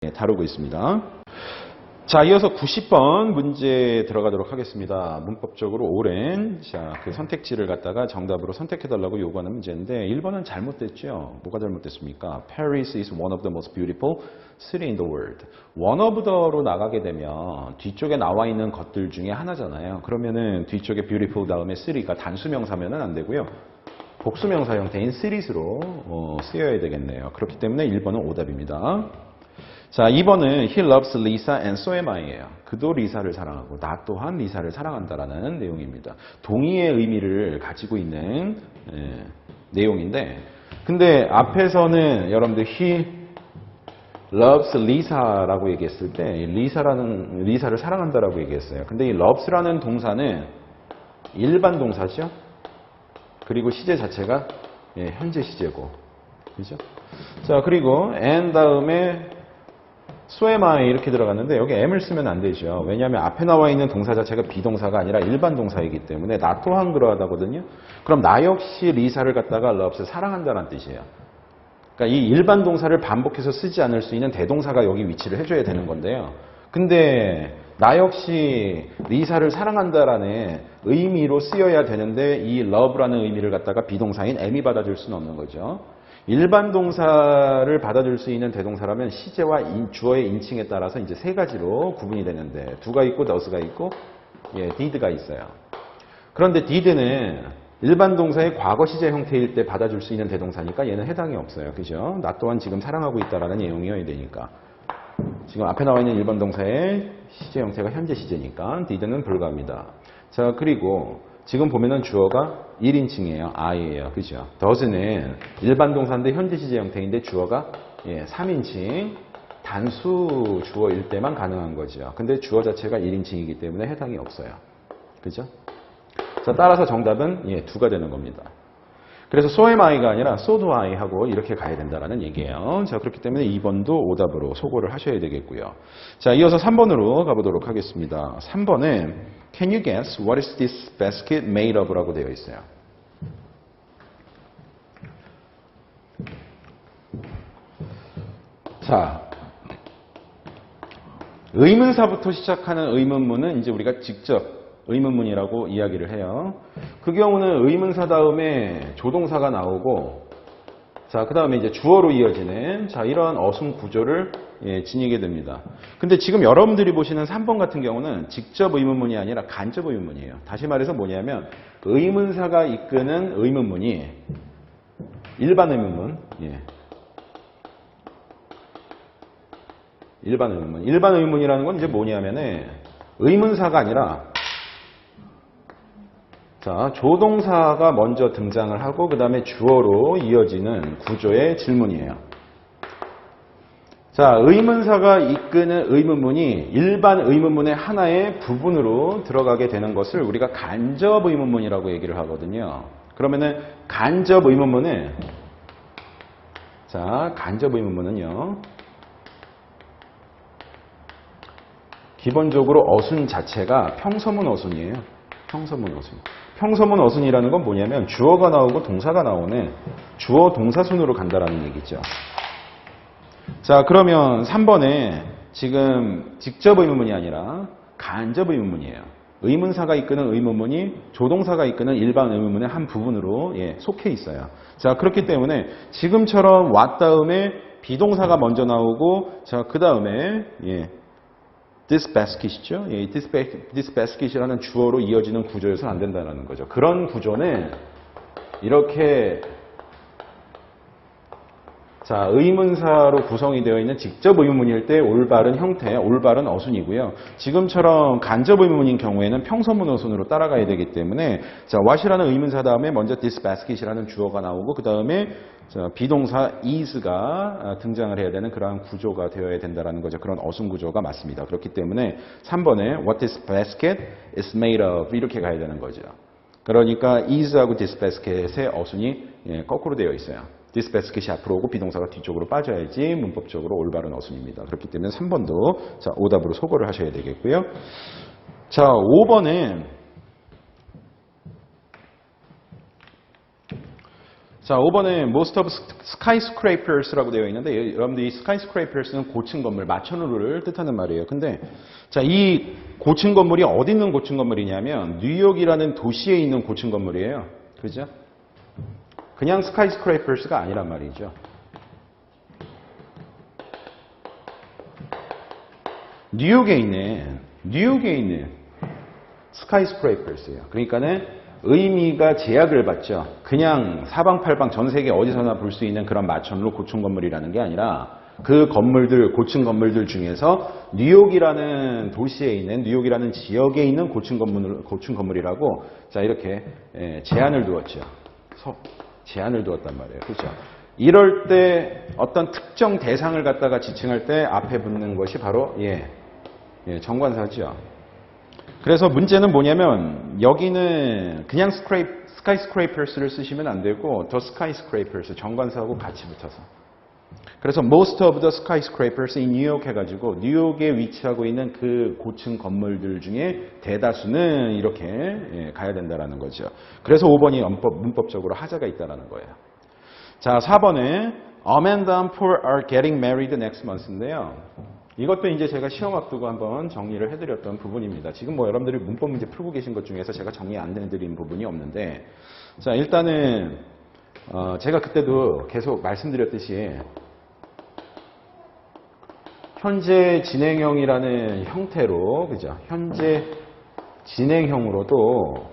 다루고 있습니다. 자, 이어서 90번 문제 들어가도록 하겠습니다. 문법적으로 오랜 그 선택지를 갖다가 정답으로 선택해달라고 요구하는 문제인데 1번은 잘못됐죠. 뭐가 잘못됐습니까? Paris is one of the most beautiful city in the world. One of the로 나가게 되면 뒤쪽에 나와 있는 것들 중에 하나잖아요. 그러면은 뒤쪽에 beautiful 다음에 city가 단수명사면은 안 되고요. 복수명사 형태인 cities로 쓰여야 되겠네요. 그렇기 때문에 1번은 오답입니다. 자, 2번은 He loves Lisa and so am I예요. 그도 리사를 사랑하고 나 또한 리사를 사랑한다라는 내용입니다. 동의의 의미를 가지고 있는 내용인데, 근데 앞에서는 여러분들 He loves Lisa라고 얘기했을 때 리사를 사랑한다라고 얘기했어요. 근데 이 loves라는 동사는 일반 동사죠. 그리고 시제 자체가 현재 시제고, 그죠? 자, 그리고 and 다음에 so am I 이렇게 들어갔는데 여기 am을 쓰면 안 되죠. 왜냐하면 앞에 나와 있는 동사 자체가 비동사가 아니라 일반 동사이기 때문에 나 또한 그러하다거든요. 그럼 나 역시 리사를 갖다가 loves 사랑한다는 뜻이에요. 그러니까 이 일반 동사를 반복해서 쓰지 않을 수 있는 대동사가 여기 위치를 해줘야 되는 건데요. 근데 나 역시 리사를 사랑한다라는 의미로 쓰여야 되는데 이 love라는 의미를 갖다가 비동사인 am이 받아줄 수는 없는 거죠. 일반 동사를 받아줄 수 있는 대동사라면 시제와 주어의 인칭에 따라서 이제 세 가지로 구분이 되는데 do가 있고 does가 있고 did가 있어요. 그런데 did는 일반 동사의 과거 시제 형태일 때 받아줄 수 있는 대동사니까 얘는 해당이 없어요. 그죠? 나 또한 지금 사랑하고 있다라는 내용이어야 되니까. 지금 앞에 나와 있는 일반 동사의 시제 형태가 현재 시제니까 did는 불가합니다. 자, 그리고 지금 보면은 주어가 1인칭이에요. I예요. 그죠? does는 일반 동사인데 현재 시제 형태인데 주어가 3인칭 단수 주어일 때만 가능한 거죠. 근데 주어 자체가 1인칭이기 때문에 해당이 없어요. 그죠? 자, 따라서 정답은 2가 되는 겁니다. 그래서 so am I가 아니라 so do I 하고 이렇게 가야 된다는 얘기예요. 자, 그렇기 때문에 2번도 오답으로 소거를 하셔야 되겠고요. 자, 이어서 3번으로 가보도록 하겠습니다. 3번은 Can you guess what is this basket made of? 라고 되어 있어요. 자, 의문사부터 시작하는 의문문은 이제 우리가 직접 의문문이라고 이야기를 해요. 그 경우는 의문사 다음에 조동사가 나오고, 자, 그 다음에 이제 주어로 이어지는, 자, 이러한 어순 구조를 지니게 됩니다. 근데 지금 여러분들이 보시는 3번 같은 경우는 직접 의문문이 아니라 간접 의문문이에요. 다시 말해서 뭐냐면, 의문사가 이끄는 의문문이 일반 의문문, 일반 의문문. 일반 의문이라는 건 이제 뭐냐면은, 의문사가 아니라, 자, 조동사가 먼저 등장을 하고 그 다음에 주어로 이어지는 구조의 질문이에요. 자, 의문사가 이끄는 의문문이 일반 의문문의 하나의 부분으로 들어가게 되는 것을 우리가 간접 의문문이라고 얘기를 하거든요. 그러면은 간접 의문문은, 자, 간접 의문문은요, 기본적으로 어순 자체가 평서문 어순이에요. 평서문 어순. 평서문 어순이라는 건 뭐냐면 주어가 나오고 동사가 나오는 주어 동사순으로 간다라는 얘기죠. 자, 그러면 3번에 지금 직접 의문문이 아니라 간접 의문문이에요. 의문사가 이끄는 의문문이 조동사가 이끄는 일반 의문문의 한 부분으로 속해 있어요. 자, 그렇기 때문에 지금처럼 what 다음에 비동사가 먼저 나오고, 자, 그 다음에 this basket이죠. this basket이라는 주어로 이어지는 구조여서는 안 된다는 거죠. 그런 구조는 이렇게, 자, 의문사로 구성이 되어 있는 직접 의문문일 때 올바른 형태, 올바른 어순이고요. 지금처럼 간접 의문문인 경우에는 평서문 어순으로 따라가야 되기 때문에, 자, what이라는 의문사 다음에 먼저 this basket이라는 주어가 나오고 그 다음에 비동사 is가 등장을 해야 되는 그러한 구조가 되어야 된다는 거죠. 그런 어순 구조가 맞습니다. 그렇기 때문에 3번에 what this basket is made of 이렇게 가야 되는 거죠. 그러니까 is하고 this basket의 어순이 거꾸로 되어 있어요. this basket이 앞으로 오고 비동사가 뒤쪽으로 빠져야지 문법적으로 올바른 어순입니다. 그렇기 때문에 3번도 자, 오답으로 소거를 하셔야 되겠고요. 자, 5번은 자, 5번에 most of skyscrapers라고 되어 있는데 여러분들 이 skyscrapers는 고층 건물, 마천루를 뜻하는 말이에요. 근데 자, 이 고층 건물이 어디 있는 고층 건물이냐면 뉴욕이라는 도시에 있는 고층 건물이에요. 그죠? 그냥 skyscrapers가 아니란 말이죠. 뉴욕에 있는 skyscrapers예요. 그러니까는 의미가 제약을 받죠. 그냥 사방팔방 전 세계 어디서나 볼 수 있는 그런 마천루 고층 건물이라는 게 아니라 그 건물들, 고층 건물들 중에서 뉴욕이라는 도시에 있는, 뉴욕이라는 지역에 있는 고층 건물이라고 자, 이렇게 제한을 두었죠. 제한을 두었단 말이에요. 그렇죠? 이럴 때 어떤 특정 대상을 갖다가 지칭할 때 앞에 붙는 것이 바로 정관사죠. 그래서 문제는 뭐냐면 여기는 그냥 skyscrapers를 쓰시면 안 되고 the skyscrapers 정관사하고 같이 붙어서 그래서 most of the skyscrapers in New York 해가지고 뉴욕에 위치하고 있는 그 고층 건물들 중에 대다수는 이렇게 가야 된다는 거죠. 그래서 5번이 문법적으로 하자가 있다는 거예요. 자, 4번에 Amanda and Paul are getting married next month인데요. 이것도 이제 제가 시험 앞두고 한번 정리를 해드렸던 부분입니다. 지금 뭐 여러분들이 문법 문제 풀고 계신 것 중에서 제가 정리 안 해드린 부분이 없는데, 자, 일단은, 제가 그때도 계속 말씀드렸듯이, 현재 진행형이라는 형태로, 그죠? 현재 진행형으로도,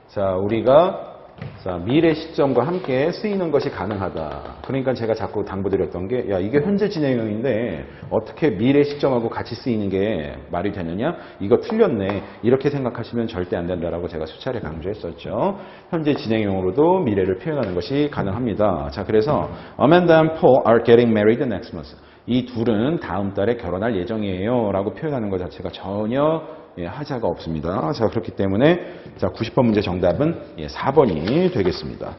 자, 우리가 자, 미래 시점과 함께 쓰이는 것이 가능하다. 그러니까 제가 자꾸 당부드렸던 게, 야, 이게 현재 진행형인데 어떻게 미래 시점하고 같이 쓰이는 게 말이 되느냐? 이거 틀렸네. 이렇게 생각하시면 절대 안 된다라고 제가 수차례 강조했었죠. 현재 진행형으로도 미래를 표현하는 것이 가능합니다. 자, 그래서 Amanda and Paul are getting married next month. 이 둘은 다음 달에 결혼할 예정이에요. 라고 표현하는 것 자체가 전혀 하자가 없습니다. 자, 그렇기 때문에 자, 90번 문제 정답은 4번이 되겠습니다.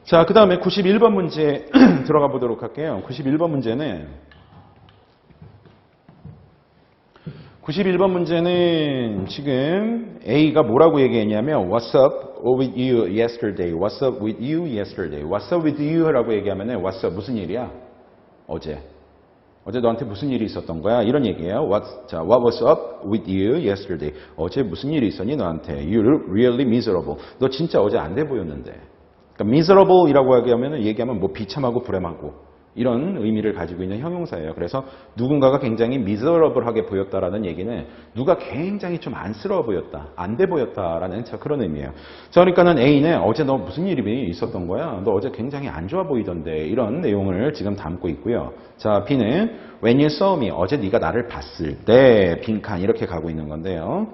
자, 그 다음에 91번 문제 들어가 보도록 할게요. 91번 문제는 지금 A가 뭐라고 얘기했냐면 What's up with you yesterday? What's up with you yesterday? What's up with you? 라고 얘기하면 What's up? 무슨 일이야? 어제 너한테 무슨 일이 있었던 거야? 이런 얘기예요. What was up with you yesterday? 어제 무슨 일이 있었니 너한테? You look really miserable. 너 진짜 어제 안 돼 보였는데. 그러니까 miserable이라고 얘기하면 뭐 비참하고 불행하고 이런 의미를 가지고 있는 형용사예요. 그래서 누군가가 굉장히 miserable하게 보였다라는 얘기는 누가 굉장히 좀 안쓰러워 보였다, 안 돼 보였다라는 그런 의미예요. 자, 그러니까는 A는 어제 너 무슨 일이 있었던 거야? 너 어제 굉장히 안 좋아 보이던데 이런 내용을 지금 담고 있고요. 자, B는 when you saw me 어제 네가 나를 봤을 때 빈칸 이렇게 가고 있는 건데요.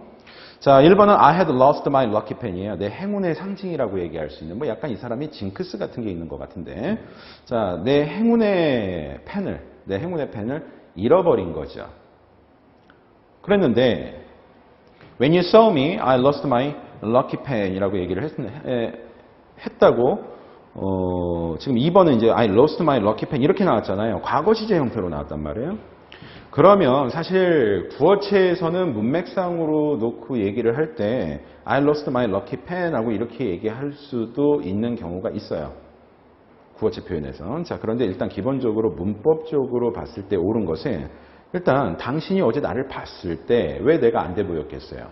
자, 1번은 I had lost my lucky pen이에요. 내 행운의 상징이라고 얘기할 수 있는 뭐 약간 이 사람이 징크스 같은 게 있는 것 같은데 자, 내 행운의 펜을 잃어버린 거죠. 그랬는데 when you saw me, I lost my lucky pen이라고 얘기를 했다고 지금 2번은 이제 I lost my lucky pen 이렇게 나왔잖아요. 과거 시제 형태로 나왔단 말이에요. 그러면 사실 구어체에서는 문맥상으로 놓고 얘기를 할 때 I lost my lucky pen 하고 이렇게 얘기할 수도 있는 경우가 있어요. 구어체 표현에서. 자, 그런데 일단 기본적으로 문법적으로 봤을 때 옳은 것은 일단 당신이 어제 나를 봤을 때 왜 내가 안 돼 보였겠어요?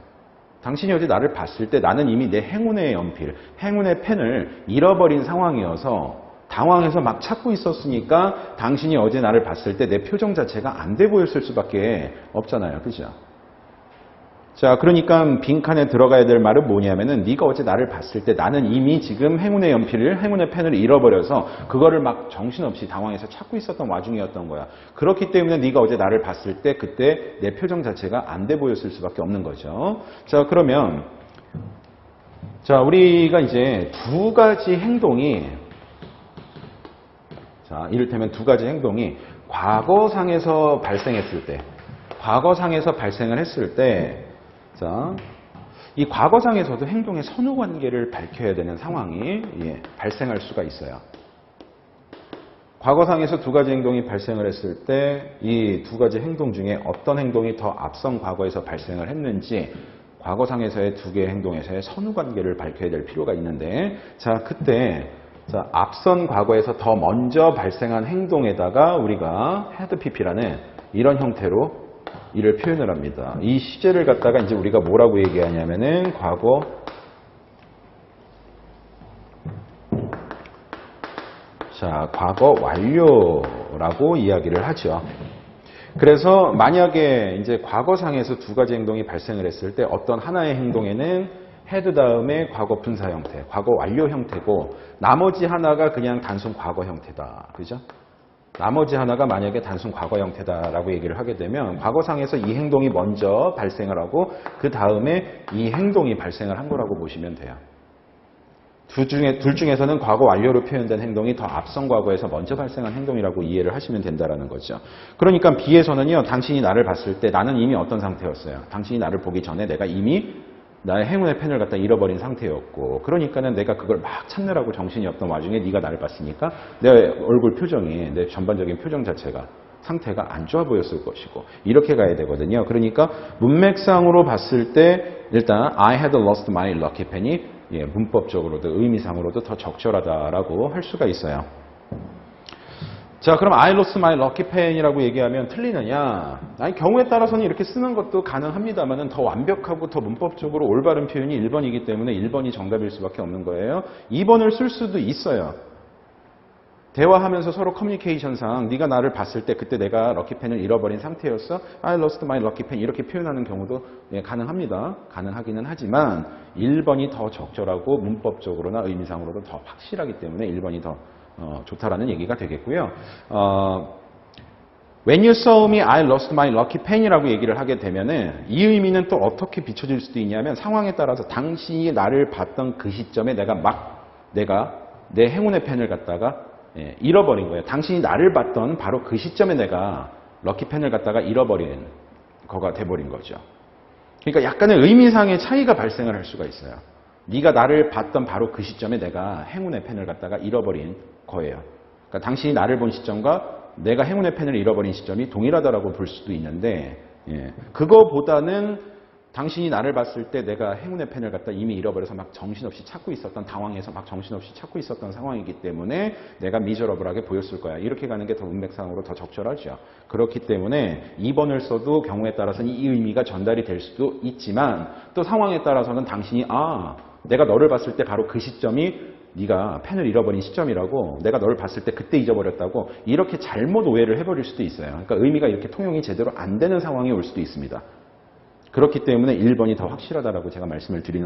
당신이 어제 나를 봤을 때 나는 이미 내 행운의 연필, 행운의 펜을 잃어버린 상황이어서 당황해서 막 찾고 있었으니까 당신이 어제 나를 봤을 때 내 표정 자체가 안 돼 보였을 수밖에 없잖아요. 그죠? 자, 그러니까 빈칸에 들어가야 될 말은 뭐냐면은 네가 어제 나를 봤을 때 나는 이미 지금 행운의 연필을, 행운의 펜을 잃어버려서 그거를 막 정신없이 당황해서 찾고 있었던 와중이었던 거야. 그렇기 때문에 네가 어제 나를 봤을 때 그때 내 표정 자체가 안 돼 보였을 수밖에 없는 거죠. 자, 그러면 자, 우리가 이제 두 가지 행동이 자, 이를테면 두 가지 행동이 과거상에서 발생했을 때, 자, 이 과거상에서도 행동의 선후 관계를 밝혀야 되는 상황이 발생할 수가 있어요. 과거상에서 두 가지 행동이 발생을 했을 때 이 두 가지 행동 중에 어떤 행동이 더 앞선 과거에서 발생을 했는지 과거상에서의 두 개의 행동에서의 선후관계를 밝혀야 될 필요가 있는데, 자, 그때, 자, 앞선 과거에서 더 먼저 발생한 행동에다가 우리가 had pp라는 이런 형태로 이를 표현을 합니다. 이 시제를 갖다가 이제 우리가 뭐라고 얘기하냐면은 과거 완료라고 이야기를 하죠. 그래서 만약에 이제 과거상에서 두 가지 행동이 발생을 했을 때 어떤 하나의 행동에는 had 다음에 과거 분사 형태, 과거 완료 형태고 나머지 하나가 그냥 단순 과거 형태다. 그죠? 나머지 하나가 만약에 단순 과거 형태다라고 얘기를 하게 되면 과거상에서 이 행동이 먼저 발생을 하고 그 다음에 이 행동이 발생을 한 거라고 보시면 돼요. 둘 중에서는 과거 완료로 표현된 행동이 더 앞선 과거에서 먼저 발생한 행동이라고 이해를 하시면 된다는 거죠. 그러니까 B에서는요, 당신이 나를 봤을 때 나는 이미 어떤 상태였어요. 당신이 나를 보기 전에 내가 이미 나의 행운의 펜을 갖다 잃어버린 상태였고, 그러니까는 내가 그걸 막 찾느라고 정신이 없던 와중에 네가 나를 봤으니까 내 얼굴 표정이, 내 전반적인 표정 자체가 상태가 안 좋아 보였을 것이고, 이렇게 가야 되거든요. 그러니까 문맥상으로 봤을 때 일단 I had lost my lucky pen이 문법적으로도 의미상으로도 더 적절하다라고 할 수가 있어요. 자, 그럼 I lost my lucky pen이라고 얘기하면 틀리느냐? 아니, 경우에 따라서는 이렇게 쓰는 것도 가능합니다만은 더 완벽하고 더 문법적으로 올바른 표현이 1번이기 때문에 1번이 정답일 수밖에 없는 거예요. 2번을 쓸 수도 있어요. 대화하면서 서로 커뮤니케이션상 네가 나를 봤을 때 그때 내가 럭키펜을 잃어버린 상태였어. I lost my lucky pen 이렇게 표현하는 경우도 가능합니다. 가능하기는 하지만 1번이 더 적절하고 문법적으로나 의미상으로도 더 확실하기 때문에 1번이 더 좋다라는 얘기가 되겠고요. When you saw me, I lost my lucky pen이라고 얘기를 하게 되면은 이 의미는 또 어떻게 비춰질 수도 있냐면 상황에 따라서 당신이 나를 봤던 그 시점에 내가 내 행운의 펜을 갖다가 잃어버린 거예요. 당신이 나를 봤던 바로 그 시점에 내가 럭키펜을 갖다가 잃어버린 거가 돼버린 거죠. 그러니까 약간의 의미상의 차이가 발생을 할 수가 있어요. 네가 나를 봤던 바로 그 시점에 내가 행운의 펜을 갖다가 잃어버린 거예요. 그러니까 당신이 나를 본 시점과 내가 행운의 펜을 잃어버린 시점이 동일하다라고 볼 수도 있는데, 그거보다는 당신이 나를 봤을 때 내가 행운의 펜을 갖다 이미 잃어버려서 막 정신없이 찾고 있었던, 당황해서 막 정신없이 찾고 있었던 상황이기 때문에 내가 미저러블하게 보였을 거야. 이렇게 가는 게 더 문맥상으로 더 적절하죠. 그렇기 때문에 2번을 써도 경우에 따라서는 이 의미가 전달이 될 수도 있지만 또 상황에 따라서는 당신이 내가 너를 봤을 때 바로 그 시점이 네가 펜을 잃어버린 시점이라고, 내가 너를 봤을 때 그때 잊어버렸다고 이렇게 잘못 오해를 해버릴 수도 있어요. 그러니까 의미가 이렇게 통용이 제대로 안 되는 상황이 올 수도 있습니다. 그렇기 때문에 1번이 더 확실하다라고 제가 말씀을 드리는